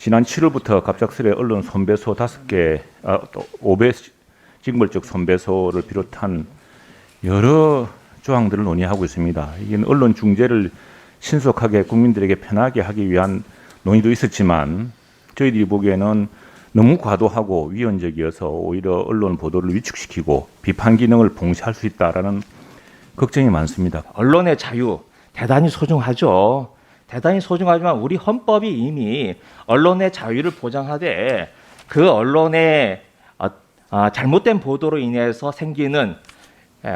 지난 7월부터 갑작스레 언론 손배소 5개, 5배 징벌적 손배소를 비롯한 여러 조항들을 논의하고 있습니다. 이게 언론 중재를 신속하게 국민들에게 편하게 하기 위한 논의도 있었지만 저희들이 보기에는 너무 과도하고 위헌적이어서 오히려 언론 보도를 위축시키고 비판 기능을 봉쇄할 수 있다라는 걱정이 많습니다. 언론의 자유 대단히 소중하죠. 대단히 소중하지만 우리 헌법이 이미 언론의 자유를 보장하되 그 언론의 잘못된 보도로 인해서 생기는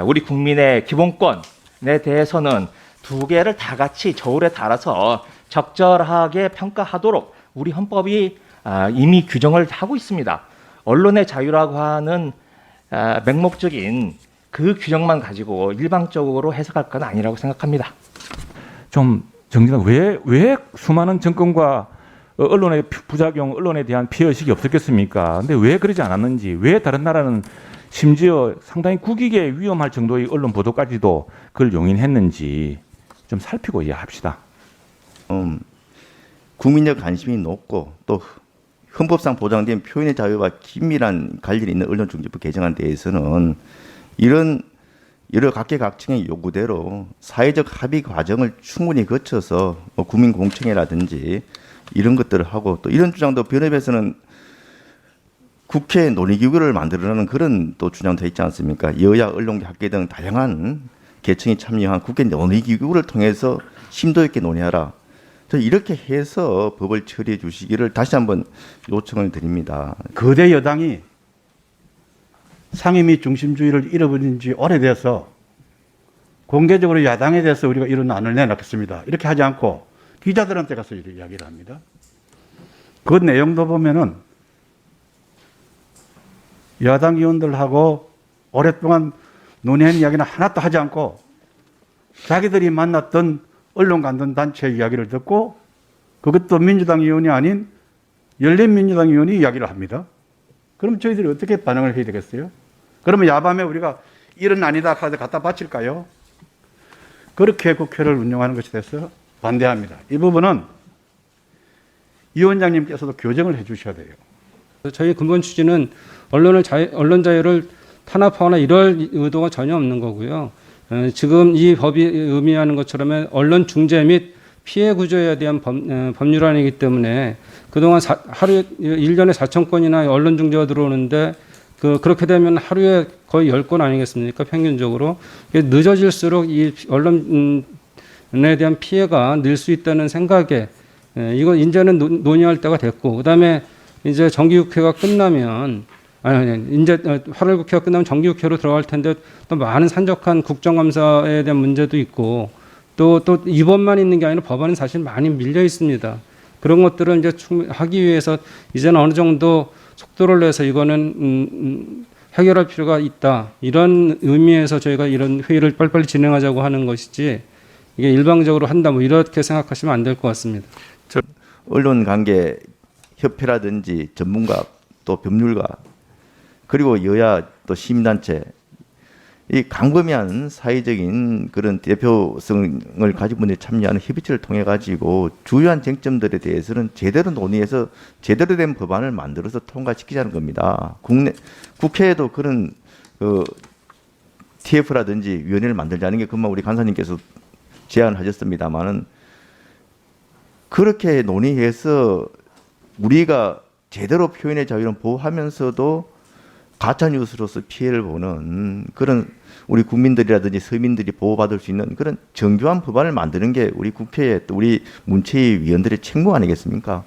우리 국민의 기본권에 대해서는 두 개를 다 같이 저울에 달아서 적절하게 평가하도록 우리 헌법이 이미 규정을 하고 있습니다. 언론의 자유라고 하는 맹목적인 그 규정만 가지고 일방적으로 해석할 건 아니라고 생각합니다. 좀 정진아, 왜 수많은 정권과 언론의 부작용, 언론에 대한 피해의식이 없었겠습니까? 근데 왜 그러지 않았는지, 왜 다른 나라는 심지어 상당히 국익에 위험할 정도의 언론 보도까지도 그걸 용인했는지 좀 살피고 이해합시다. 국민적 관심이 높고 또 헌법상 보장된 표현의 자유와 긴밀한 관련이 있는 언론중재법 개정안 대해서는 이런 여러 각계각층의 요구대로 사회적 합의 과정을 충분히 거쳐서 국민 공청회라든지 이런 것들을 하고 또 이런 주장도 변협에서는 국회 논의기구를 만들어라는 그런 또 주장도 있지 않습니까? 여야, 언론계, 학계 등 다양한 계층이 참여한 국회 논의기구를 통해서 심도 있게 논의하라. 이렇게 해서 법을 처리해 주시기를 다시 한번 요청을 드립니다. 거대 여당이 상임위 중심주의를 잃어버린 지 오래돼서 공개적으로 야당에 대해서 우리가 이런 안을 내놨겠습니다. 이렇게 하지 않고 기자들한테 가서 이렇게 이야기를 합니다. 그 내용도 보면은 야당 의원들하고 오랫동안 논의한 이야기는 하나도 하지 않고 자기들이 만났던 언론 관련 단체 이야기를 듣고 그것도 민주당 의원이 아닌 열린민주당 의원이 이야기를 합니다. 그럼 저희들이 어떻게 반응을 해야 되겠어요? 그러면 야밤에 우리가 이런 아니다 하고 갖다 바칠까요? 그렇게 국회를 운영하는 것에 대해서 반대합니다. 이 부분은 이 위원장님께서도 교정을 해 주셔야 돼요. 저희 근본 취지는 언론 자유를 탄압하거나 이럴 의도가 전혀 없는 거고요. 지금 이 법이 의미하는 것처럼 언론 중재 및 피해 구조에 대한 법률안이기 때문에 그동안 하루에 1년에 4천 건이나 언론 중재가 들어오는데 그렇게 되면 하루에 거의 10건 아니겠습니까? 평균적으로. 늦어질수록 이 언론에 대한 피해가 늘 수 있다는 생각에 이거 이제는 논의할 때가 됐고 그다음에 이제 정기국회가 끝나면 이제 8월 국회가 끝나면 정기국회로 들어갈 텐데 또 많은 산적한 국정감사에 대한 문제도 있고 또 이번만 있는 게 아니라 법안은 사실 많이 밀려 있습니다. 그런 것들을 이제 하기 위해서 이제는 어느 정도 속도를 내서 이거는 해결할 필요가 있다. 이런 의미에서 저희가 이런 회의를 빨리빨리 진행하자고 하는 것이지 이게 일방적으로 한다 뭐 이렇게 생각하시면 안 될 것 같습니다. 언론관계 협회라든지 전문가 또 법률가 그리고 여야 또 시민단체 이 광범위한 사회적인 그런 대표성을 가지고 분들이 참여하는 협의체를 통해 가지고 주요한 쟁점들에 대해서는 제대로 논의해서 제대로 된 법안을 만들어서 통과시키자는 겁니다. 국회에도 그런 TF라든지 위원회를 만들자는 게 금방 우리 간사님께서 제안을 하셨습니다만은 그렇게 논의해서 우리가 제대로 표현의 자유를 보호하면서도 가짜뉴스로서 피해를 보는 그런 우리 국민들이라든지 서민들이 보호받을 수 있는 그런 정교한 법안을 만드는 게 우리 국회의 또 우리 문체위 위원들의 책무 아니겠습니까?